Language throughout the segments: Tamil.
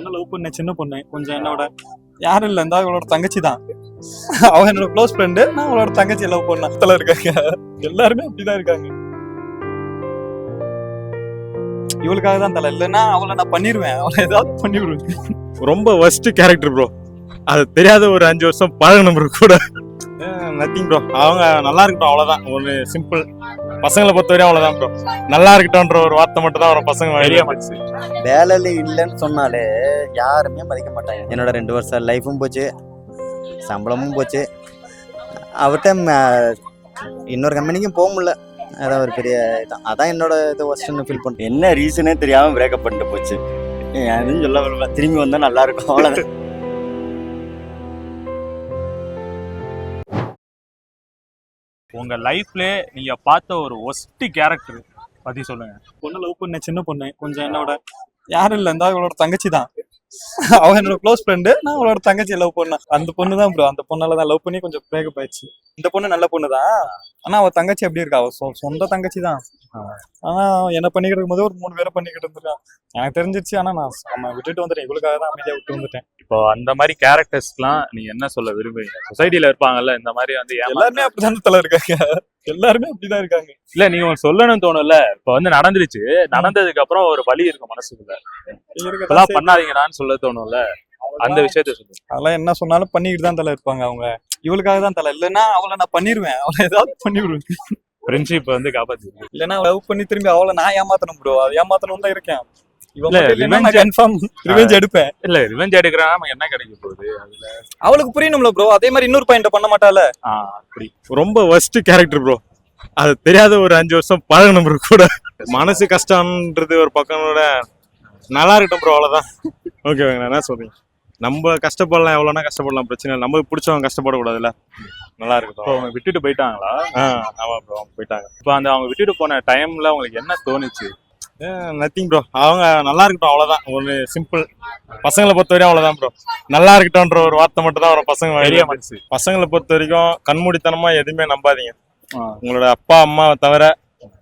பொண்ணு லவ் பண்ண சின்ன பொண்ணு கொஞ்சம் என்னோட யாரும் இல்ல இந்த அவளோட தங்கச்சி தான். அவ என்னோட க்ளோஸ் ஃப்ரெண்டு, நான் அவளோட தங்கச்சி லவ் பண்ண இருக்காங்க. எல்லாருமே அப்படிதான் இருக்காங்க. இவளுக்காக தான் தலை, இல்லைன்னா அவளை நான் பண்ணிடுவேன், அவளை ஏதாவது பண்ணி விடுவேன். ரொம்ப ஒஸ்ட் கேரக்டர் ப்ரோ. அது தெரியாத ஒரு 5 வருஷம் பழகணும் ப்ரோ கூட. நத்திங் ப்ரோ, அவங்க நல்லா இருக்கட்டும் அவ்வளவுதான். ஒரு சிம்பிள் பசங்களை பொறுத்தவரையும் அவ்வளவுதான் ப்ரோ. நல்லா இருக்கட்டும்ன்ற ஒரு வார்த்தை மட்டும் தான் ஒரு பசங்க வெளியே மதிச்சு. வேலையில இல்லைன்னு சொன்னாலே யாருமே மதிக்க மாட்டாங்க. என்னோட 2 வருஷம் லைஃபும் போச்சு, சம்பளமும் போச்சு. அவர்கிட்ட இன்னொரு கம்பெனிக்கும் போக முடியல. அதான் ஒரு பெரிய இதான். அதான் என்னோட இது ஒஸ்ட்னு ஃபீல் பண்ணுறேன். என்ன ரீசனே தெரியாமல் பிரேக்கப் பண்ணிட்டு போச்சு. யாரும் சொல்ல வரல, திரும்பி வந்தால் நல்லா இருக்கும் அவ்வளோதான். உங்க லைஃப்ல நீங்க பார்த்த ஒரு ஒஸ்ட் கேரக்டர் பத்தி சொல்லுங்க. பொண்ணு லவ் பண்ண சின்ன பொண்ணு கொஞ்சம் என்னோட யாரும் இல்ல இந்த அவளோட தங்கச்சி தான். அவ என்னோட க்ளோஸ் ஃப்ரெண்டு, நான் அவளோட தங்கச்சி லவ் பண்ணேன். அந்த பொண்ணு தான் ப்ரோ. அந்த பொண்ணால தான் லவ் பண்ணி கொஞ்சம் பிரேக்கப் ஆயிடுச்சு. இந்த பொண்ணு நல்ல பொண்ணு தான், ஆனா அவ தங்கச்சி எப்படி இருக்கா, அவ சொந்த தங்கச்சி தான். ஆனா என்ன பண்ணிக்கிட்டு இருக்கும்போது ஒரு 3 பேரை பண்ணிக்கிட்டு இருந்திருக்கான். எனக்கு தெரிஞ்சிருச்சு. ஆனா நான் விட்டுட்டு வந்துட்டேன். இவளுக்காக தான் அமைதியா விட்டு வந்துட்டேன். இப்போ அந்த மாதிரி கேரக்டர்ஸ்லாம் நீங்க என்ன சொல்ல விரும்புறீங்க? சொசைட்டில இருப்பாங்கல்ல இந்த மாதிரி வந்து எல்லாருமே அப்படிதான் தலை இருக்காங்க. எல்லாருமே அப்படிதான் இருக்காங்க. இல்ல நீங்க ஒன்று சொல்லணும்னு தோணும்ல. இப்ப வந்து நடந்துருச்சு, நடந்ததுக்கு அப்புறம் ஒரு வலி இருக்கும் மனசுக்குள்ள, இதெல்லாம் பண்ணாதீங்கடான்னு சொல்ல தோணும்ல. அந்த விஷயத்த சொல்லுங்க. அதெல்லாம் என்ன சொன்னாலும் பண்ணிக்கிட்டு தான் தலை இருப்பாங்க அவங்க. இவளுக்காக தான் தலை, இல்லைன்னா அவளை நான் பண்ணிடுவேன், அவளை ஏதாவது பண்ணி விடுவேன். ஃப்ரெண்ட்ஷிப் வந்து காப்பாத்து. இல்லைன்னா லவ் பண்ணி திரும்பி அவளை நான் ஏமாத்தணும் ப்ரோ. அது ஏமாத்தணும் தான் இருக்கேன். எடுப்பேன். இல்ல ரிவெஞ்ச் எடுக்கிறா என்ன கிடைக்க போகுது அதுல? அவளுக்கு புரியணும்ல ப்ரோ. அதே மாதிரி இன்னொரு பையன் பண்ண மாட்டால. அப்படி ரொம்ப ஒஸ்ட் கேரக்டர் ப்ரோ. அது தெரியாத ஒரு 5 வருஷம் பழகணும் ப்ரோ கூட. மனசு கஷ்டம்ன்றது ஒரு பக்கம் விட நல்லா இருக்கட்டும் ப்ரோ அவ்வளவுதான். ஓகே, என்ன சொல்றீங்க? நம்ம கஷ்டப்படலாம், எவ்வளோனா கஷ்டப்படலாம், பிரச்சனை இல்லை. நம்மளுக்கு பிடிச்சவங்க கஷ்டப்படக்கூடாதுல்ல. நல்லா இருக்கட்டும். அவங்க விட்டுட்டு போயிட்டாங்களா? ஆமா ப்ரோ, அவங்க போயிட்டாங்க. இப்போ அந்த அவங்க விட்டுட்டு போன டைம்ல உங்களுக்கு என்ன தோணுச்சு? நத்திங் ப்ரோ, அவங்க நல்லா இருக்கட்டும் அவ்வளவுதான். ஒரு சிம்பிள் பசங்களை பொறுத்த வரையும் அவ்வளவுதான் ப்ரோ. நல்லா இருக்கட்டும்ன்ற ஒரு வார்த்தை மட்டும் தான் ஒரு பசங்க வெளியே மதிச்சு. பசங்களை பொறுத்த வரைக்கும் கண்மூடித்தனமா எதுவுமே நம்பாதீங்க. உங்களோட அப்பா அம்மாவை தவிர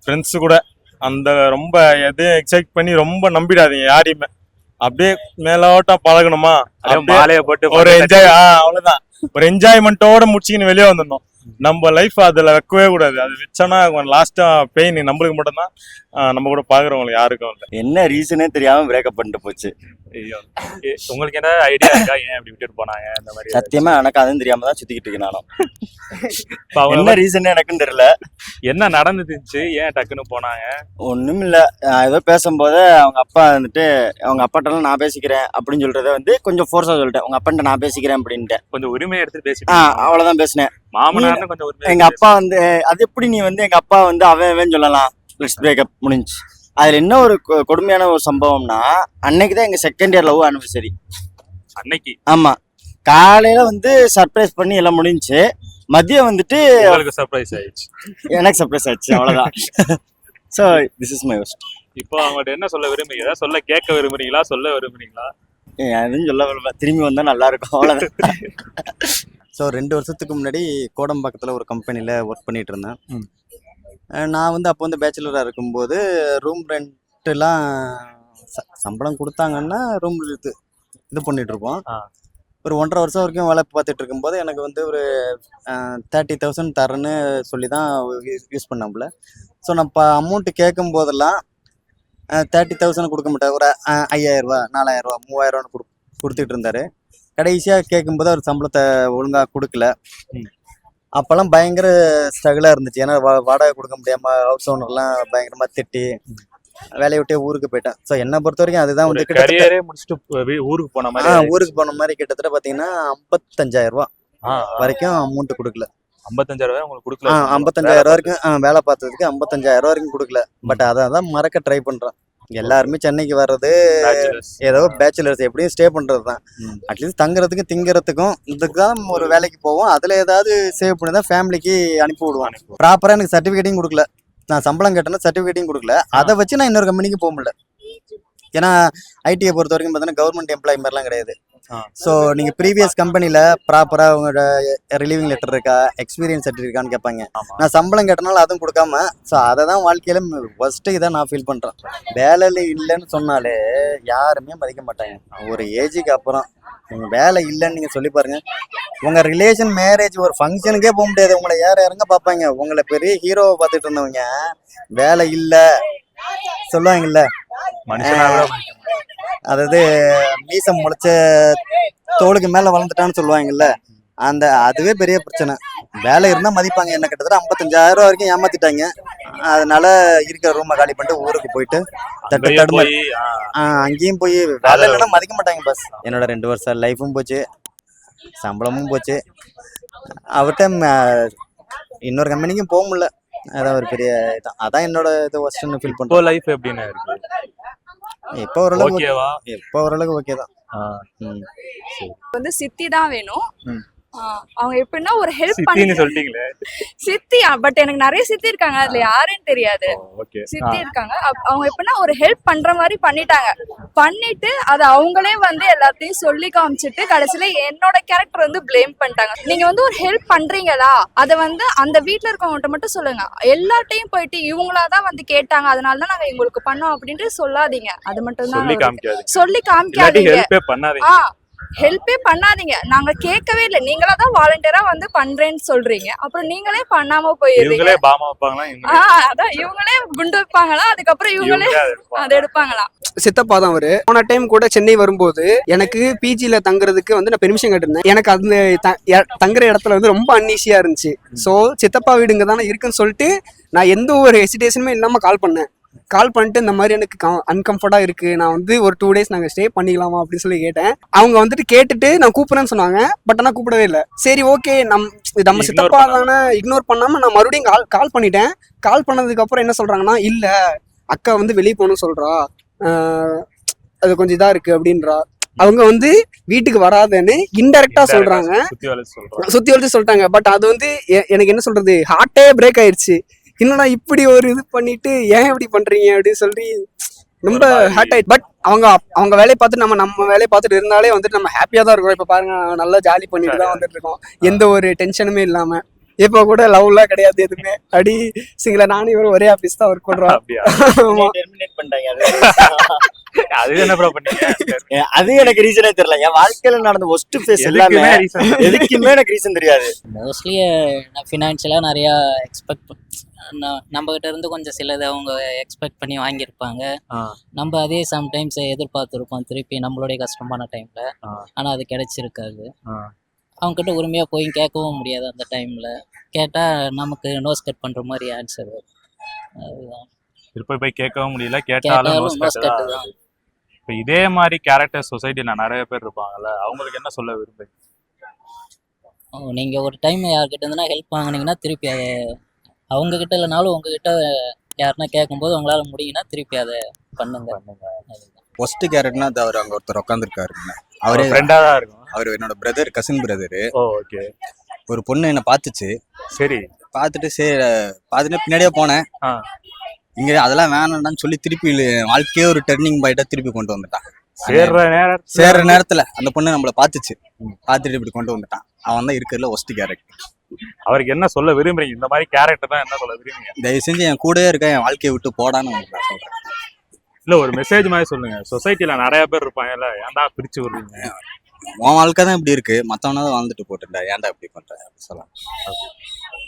ஃப்ரெண்ட்ஸ் கூட அந்த ரொம்ப எதையும் எக்ஸைட் பண்ணி ரொம்ப நம்பிடாதீங்க யாரையுமே. அப்படியே மேலோட்டம் பழகணுமா, மாலையை போட்டு ஒரு என்ஜாய், அவ்வளவுதான். ஒரு என்ஜாய்மெண்ட்டோட முடிச்சுக்கின்னு வெளியே வந்துடணும். நம்ம லைஃப் அதுல வைக்கவே கூடாது. அது வச்சோன்னா லாஸ்டா பெயின் நம்மளுக்கு மட்டும்தான், நம்ம கூட பாக்குறவங்களுக்கு யாருக்கும் இல்லை. என்ன ரீசனே தெரியாம பிரேக்கப் பண்ணிட்டு போச்சு. உங்களுக்கு என்ன ஐடியா இருக்கா ஏன் அப்படி விட்டுட்டு போனாங்க? இந்த மாதிரி சத்தியமா எனக்கு அதுவும் தெரியாம தான் சுத்திக்கிட்டு இருக்கேன் நானும். என்ன ரீசன் எனக்குன்னு தெரியல. என்ன நடந்துச்சு, ஏன் டக்குன்னு போனாங்க? ஒண்ணும் இல்ல, ஏதோ பேசும்போது அவங்க அப்பா வந்துட்டு அவங்க அப்பாட்டெல்லாம் நான் பேசிக்கிறேன் அப்படின்னு சொல்றத வந்து கொஞ்சம் ஃபோர்ஸா சொல்லிட்டேன். உங்க அப்பாட்ட நான் பேசிக்கிறேன் அப்படின்ட்டு கொஞ்சம் உரிமையை எடுத்து பேசிட்டு அவ்வளவுதான் பேசினேன். மாமனார்னு கொஞ்சம் உரிமை. எங்க அப்பா வந்து அது எப்படி நீ வந்து எங்க அப்பா வந்து அவன் சொல்லலாம். லெட்ஸ் பிரேக்கப் முடிஞ்சு. அதுல என்ன ஒரு கொடுமையான ஒரு சம்பவம்னா, அன்னைக்குதான் எங்க செகண்ட் இயர் லவ் ஆனிவர்சரி. அன்னைக்கு? ஆமா, காலையில வந்து சர்ப்ரைஸ் பண்ணி எல்லாம் முடிஞ்சு, மதியம் வந்துட்டு சர்ப்ரைஸ் ஆயிடுச்சு, எனக்கு சர்ப்ரைஸ் ஆயிடுச்சு, அவ்வளவுதான். So this is my worst. இப்போ அவங்கள்ட்ட என்ன சொல்ல விரும்புறீங்க? ஏதாவது சொல்ல கேட்க விரும்புறீங்களா, சொல்ல விரும்புறீங்களா? எதுவும் சொல்ல விரும்ப, திரும்பி வந்தா நல்லா இருக்கும், அவ்வளவுதான். ஸோ 2 வருஷத்துக்கு முன்னாடி கோடம்பாக்கத்தில் ஒரு கம்பெனியில் ஒர்க் பண்ணிட்டு இருந்தேன். நான் வந்து அப்போ வந்து பேச்சுலராக இருக்கும்போது ரூம் ரெண்ட்டுலாம் சம்பளம் கொடுத்தாங்கன்னா ரூம் இது பண்ணிகிட்ருப்போம். ஒரு 1.5 வருஷம் வரைக்கும் வேலை பார்த்துட்டு இருக்கும்போது எனக்கு வந்து ஒரு 30,000 தரேன்னு சொல்லி தான் யூஸ் பண்ணாப்புல. ஸோ நான் இப்போ அமௌண்ட்டு கேட்கும் போதெல்லாம் 30,000 கொடுக்க மாட்டேன். ஒரு 5,000 ரூபா, 4,000 ரூபா, 3,000 ரூபான்னு கொடுத்துட்டு இருந்தாரு. கடைசியாக கேட்கும்போது அவர் சம்பளத்தை ஒழுங்காக கொடுக்கல. அப்போல்லாம் பயங்கர ஸ்ட்ரகிளாக இருந்துச்சு. ஏன்னா வாடகை கொடுக்க முடியாமல் ஹவுஸ் ஓனர்லாம் பயங்கரமாக திட்டி வேலையை விட்டே ஊருக்கு போயிட்டேன். ஸோ என்னை பொறுத்த வரைக்கும் அதுதான் வந்து முடிச்சுட்டு ஊருக்கு போன மாதிரி கிட்டத்தட்ட பார்த்தீங்கன்னா 55,000 ரூபா வரைக்கும் அமௌண்ட் கொடுக்கல. 55,000 ரூபாய் உங்களுக்கு கொடுக்கல? 55,000 ரூபா வரைக்கும் வேலை பார்த்ததுக்கு 55,000 ரூபா வரைக்கும் கொடுக்கல. பட் அதை தான் மறக்க ட்ரை பண்ணுறேன். எல்லாருமே சென்னைக்கு வர்றது ஏதோ பேச்சுலர்ஸ் எப்படியும் ஸ்டே பண்றது தான். அட்லீஸ்ட் தங்குறதுக்கும் திங்கிறதுக்கும் இதுதான் ஒரு வேலைக்கு போவோம். அதுல ஏதாவது சேவ் பண்ணி தான் ஃபேமிலிக்கு அனுப்பி விடுவான். ப்ராப்பரா எனக்கு சர்டிஃபிகேட்டையும் கொடுக்கல. நான் சம்பளம் கேட்டேன்னா சர்டிஃபிகேட்டையும் கொடுக்கல. அதை வச்சு நான் இன்னொரு கம்பெனிக்கு போக முடியல. ஏன்னா ஐடியை பொறுத்த வரைக்கும் பார்த்தீங்கன்னா கவர்மெண்ட் எம்ப்ளாயி மாதிரிலாம் கிடையாது. ஸோ நீங்கள் ப்ரீவியஸ் கம்பெனியில் ப்ராப்பராக உங்களோட ரிலீவிங் லெட்டர் இருக்கா, எக்ஸ்பீரியன்ஸ் சர்டிஃபிகேட் இருக்கான்னு கேட்பாங்க. நான் சம்பளம் கேட்டனால அதுவும் கொடுக்காம, ஸோ அதை தான் வாழ்க்கையில ஃபர்ஸ்ட்டு இதை நான் ஃபீல் பண்ணுறேன். வேலையில் இல்லைன்னு சொன்னாலே யாருமே மதிக்க மாட்டாங்க. ஒரு ஏஜுக்கு அப்புறம் நீங்கள் வேலை இல்லைன்னு நீங்கள் சொல்லி பாருங்க, உங்கள் ரிலேஷன் மேரேஜ் ஒரு ஃபங்க்ஷனுக்கே போக முடியாது. உங்களை யாருங்க பார்ப்பாங்க? உங்களை பெரிய ஹீரோவை பார்த்துட்டு இருந்தவங்க வேலை இல்லை சொல்லுவாங்கல்ல, அதாவது மீசம் முளைச்ச தோளுக்கு மேல வளர்ந்துட்டான்னு சொல்லுவாங்கல்ல, அதுவே பெரிய பிரச்சனை. வேலை இருந்தா மதிப்பாங்க. என்ன கிட்டத்தட்ட 55,000 ரூபா வரைக்கும் ஏமாத்திட்டாங்க. அதனால இருக்கிற ரூமை காலி பண்ணிட்டு ஊருக்கு போயிட்டு அங்கேயும் போய் வேலை இல்லைன்னா மதிக்க மாட்டாங்க. பஸ் என்னோட 2 வருஷம் லைஃபும் போச்சு, சம்பளமும் போச்சு. அவர்கிட்ட இன்னொரு கம்பெனிக்கும் போக முடியல. அதான் ஒரு பெரிய இதான். அதான் என்னோட இது ஒஸ்ட்னு ஃபீல் இப்போ பண்றேன். லைஃப் எப்படின்னு இருக்கு? இப்போ ஓரளவுக்கு ஓகேவா? இப்போ ஓரளவுக்கு ஓகே தான். வந்து சித்தி தான் வேணும். அவங்க எப்படின்னா ஒரு ஹெல்ப் சித்தின்னு பண்ணி சொல்லிட்டீங்களே. சித்தி, பட் எனக்கு நிறைய சித்தி இருக்காங்க, அதுல யாருன்னு தெரியாது. ஓகே. சித்தி இருக்காங்க. அவங்க எப்படின்னா ஒரு ஹெல்ப் பண்ற மாதிரி பண்ணிட்டாங்க. பண்ணிட்டு அதை அவங்களே வந்து எல்லாத்தையும் சொல்லி காமிச்சிட்டு கடைசியில என்னோட கேரக்டர் வந்து பிளேம் பண்ணிட்டாங்க. நீங்க வந்து ஒரு ஹெல்ப் பண்றீங்களா, அதை வந்து அந்த வீட்டுல இருக்கவங்ககிட்ட மட்டும் சொல்லுங்க. எல்லார்ட்டையும் போயிட்டு இவங்களாதான் வந்து கேட்டாங்க, அதனாலதான் நாங்க இவங்களுக்கு பண்ணோம் அப்படின்ட்டு சொல்லாதீங்க. அது மட்டும் சொல்லி தான் காமிக்காது. சொல்லி இல்லாட்டி காமிக்காதீங்க. ஹெல்ப்பே பண்ணாதீங்க. ஹெல்ப்பே பண்ணாதீங்க. நாங்க கேட்கவே இல்லை, நீங்களா தான் வாலண்டியரா வந்து பண்றேன்னு சொல்றீங்க, அப்புறம் நீங்களே பண்ணாம போயிருவீங்க. இவங்களே பாமா வைப்பாங்களா? அதான் இவங்களே குண்டு வைப்பாங்களா, அதுக்கப்புறம் இவங்களே அதை எடுப்பாங்களா. சித்தப்பா தான் அவரு. போன டைம் கூட சென்னை வரும்போது எனக்கு பிஜில தங்குறதுக்கு வந்து நான் பெர்மிஷன் கேட்டிருந்தேன். எனக்கு அந்த தங்குற இடத்துல வந்து ரொம்ப அன்ஈஸியா இருந்துச்சு. ஸோ சித்தப்பா வீடுங்க தானே இருக்குன்னு சொல்லிட்டு நான் எந்த ஒரு ஹெசிடேஷனுமே இல்லாம கால் பண்ணேன். கால் பண்ணிட்டு இந்த மாதிரி எனக்கு அன்கம்ஃபர்டா இருக்கு, நான் வந்து ஒரு 2 days நாங்க ஸ்டே பண்ணிக்கலாமா அப்படின்னு சொல்லி கேட்டேன். அவங்க வந்துட்டு கேட்டுட்டு நான் கூப்பிடுறேன்னு சொன்னாங்க. பட் ஆனா கூப்பிடவே இல்லை. சரி ஓகே, நம்ம சித்தப்பா தானே, இக்னோர் பண்ணாம நான் மறுபடியும் கால் பண்ணிட்டேன். கால் பண்ணதுக்கு அப்புறம் என்ன சொல்றாங்கன்னா, இல்ல அக்கா வந்து வெளியே போகணும்னு சொல்றா, அது கொஞ்சம் இதா இருக்கு அப்படின்றா. அவங்க வந்து வீட்டுக்கு வராதுன்னு இன்டைரக்டா சொல்றாங்க, சுத்தி வளைச்சு சொல்லிட்டாங்க. பட் அது வந்து எனக்கு என்ன சொல்றது, ஹார்ட்டே பிரேக் ஆயிடுச்சு. என்னடா இப்படி ஒரு இது பண்ணிட்டு ஏன் இப்படி பண்றீங்க அப்படின்னு சொல்லி ரொம்ப ஹார்ட் ஆயிடுச்சு. பட் அவங்க வேலையை பார்த்துட்டு நம்ம வேலையை பார்த்துட்டு இருந்தாலே வந்துட்டு நம்ம ஹாப்பியா தான் இருக்கோம். இப்ப பாருங்க, நல்லா ஜாலி பண்ணிட்டு தான் வந்துட்டு இருக்கோம், எந்த ஒரு டென்ஷனுமே இல்லாம. இப்போ கூட லவ்லாம் கிடையாது எதுவுமே. அடி சிங்கள நானும் இவரும் ஒரே ஆபீஸ் தான் ஒர்க் பண்றோம். அது என்ன ப்ரோ பண்ணீங்க? அது எனக்கு ரீசனே தெரியல. என் வாழ்க்கையில நடந்த ஒஸ்ட் ஃபேஸ் எல்லாமே எதுக்குமே எனக்கு ரீசன் தெரியாது. மோஸ்ட்லி ஃபினான்ஷியலாக நிறையா நம்ம கிட்ட இருந்து கொஞ்சம் சிலது அவங்க எக்ஸ்பெக்ட் பண்ணி வாங்கியிருப்பாங்க. நம்ம அதே சம்டைம்ஸ் எதிர்பார்த்துருப்போம் திருப்பி நம்மளுடைய கஷ்டமான டைம்ல. ஆனால் அது கிடைச்சிருக்காது. அவங்ககிட்ட உரிமையாக போய் கேட்கவும் முடியாது. அந்த டைமில் கேட்டால் நமக்கு நோஸ் கட் பண்ணுற மாதிரி ஆன்சர் வரும். அதுதான். திருப்பி போய் கேட்கவும் முடியல, கேட்டாலும் நோஸ் கட் தான். இப்போ இதே மாதிரி கேரக்டர் சொசைட்டில நிறைய பேர் இருப்பாங்கல்ல, அவங்களுக்கு என்ன சொல்ல விரும்புறீங்க? நீங்கள் ஒரு டைம் யார்கிட்ட இருந்துன்னா ஹெல்ப் வாங்கினீங்கன்னா திருப்பி அதை அவங்கக்கிட்ட இல்லைனாலும் உங்ககிட்ட யாருன்னா கேட்கும்போது உங்களால முடியும்னா திருப்பி அதை பண்ணுங்க. ஒஸ்ட் கேரக்டர்னா அது அவர் அங்க ஒருத்தர் உட்காந்துருக்காரு. அவரே ஃப்ரெண்டா தான் இருக்கும். அவர் என்னோட பிரதர், கசின் பிரதரு. ஓகே. ஒரு பொண்ணு என்ன பார்த்துச்சு. சரி. பார்த்துட்டு பார்த்துட்டு பின்னாடியே போனேன். இங்க அதெல்லாம் வேணாம்னு சொல்லி திருப்பி வாழ்க்கையே ஒரு டர்னிங் பாயிண்டா திருப்பி கொண்டு வந்துட்டான். சேர்ற நேரத்துல அந்த பொண்ணு நம்மள பார்த்துச்சு, பார்த்துட்டு இப்படி கொண்டு வந்துட்டான். அவன் தான் இருக்கிறதுல ஒஸ்ட் கேரக்டர். அவருக்கு என்ன சொல்ல விரும்புறீங்க? இந்த மாதிரி கேரக்டர் தான் என்ன சொல்ல விரும்புறீங்க? தயவு செஞ்சு என் கூடவே இருக்க, என் வாழ்க்கையை விட்டு போடான்னு நான் சொல்றேன். இல்ல, ஒரு மெசேஜ் மாதிரி சொல்லுங்க. சொசைட்டில நிறைய பேர் இருப்பாங்கல்ல, ஏன்டா பிரிச்சு விடுறீங்க? உன் வாழ்க்கை தான் இப்படி இருக்கு, மத்தவனாவது வாழ்ந்துட்டு போட்டுடா, ஏன்டா இப்படி பண்ற அப்படி சொல்லலாம்.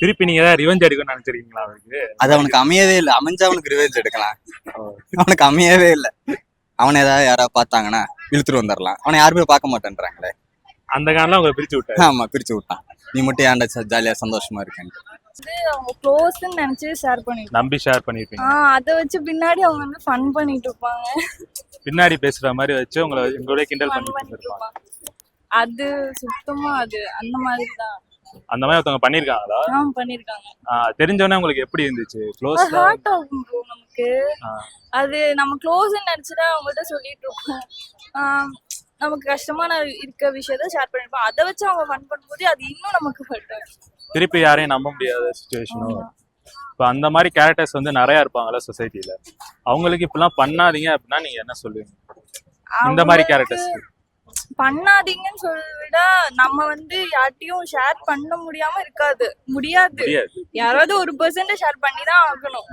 திருப்பி நீங்க ஏதாவது ரிவெஞ்ச் எடுக்கணும்னு நினைச்சிருக்கீங்களா அவருக்கு? அது அவனுக்கு அமையவே இல்லை. அமைஞ்சா அவனுக்கு ரிவெஞ்ச் எடுக்கலாம். அவனுக்கு அமையவே இல்லை. அவனை ஏதாவது யாராவது பார்த்தாங்கன்னா இழுத்துட்டு வந்துடலாம். அவனை யாருமே பார்க்க மாட்டேன்றாங்களே. அந்த காரணம் அவங்க பிரிச்சு விட்டாங்க. ஆமா, பிரிச்சு விட்டான். நீ மட்டும் ஏன்டா ஜாலியா சந்தோஷமா இருக்கேன்னு அவங்க க்ளோஸ்ன்னு நினைச்சு ஷேர் பண்ணிட்டு நம்பி ஷேர் பண்ணிருப்பீங்க. அதை வச்சு பின்னாடி அவங்க வந்து ஃபன் பண்ணிட்டு இருப்பாங்க. பின்னாடி பேசுற மாதிரி வச்சு உங்களோட கிண்டல் பண்ணிட்டு இருப்பாங்க. அது சுத்தமா அது அந்த மாதிரி தான். அந்த மாதிரி ஒருத்தவங்க பண்ணிருக்காங்களா? பண்ணிருக்காங்க. தெரிஞ்சவனே உங்களுக்கு எப்படி இருந்துச்சு? க்ளோஸ் ஹார்ட் ஆகும் ப்ரோ நமக்கு. அது நம்ம க்ளோஸ்ன்னு நினைச்சுட்டா அவங்கள்ட்ட சொல்லிட்டு இருக்கோம். நமக்கு கஷ்டமான இருக்க விஷயத்த ஷேர் பண்ணிருப்போம். அதை வச்சு அவங்க ஃபன் பண்ணும்போது அது இன்னும் நமக்கு ஹர்ட் ஆகும். திருப்பி யாரையும் நம்ப முடியாத சுச்சுவேஷனும். இப்போ அந்த மாதிரி கேரக்டர்ஸ் வந்து நிறைய இருப்பாங்கல்ல சொசைட்டில, அவங்களுக்கு இப்பெல்லாம் பண்ணாதீங்க அப்படின்னா நீங்க என்ன சொல்லுவீங்க? இந்த மாதிரி கேரக்டர்ஸ் பண்ணாதீங்கன்னு சொல்ல விட நம்ம வந்து யார்ட்டையும் ஷேர் பண்ண முடியாம முடியாது. யாராவது ஒரு பர்சன்ட் ஷேர் பண்ணி தான் ஆகணும்.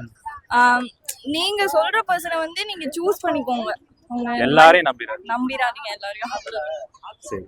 நீங்க சொல்ற பர்சனை வந்து நீங்க சூஸ் பண்ணிக்கோங்க. எல்லாரையும் நம்பிடாது. நம்பிடாதீங்க எல்லாரையும். சரி.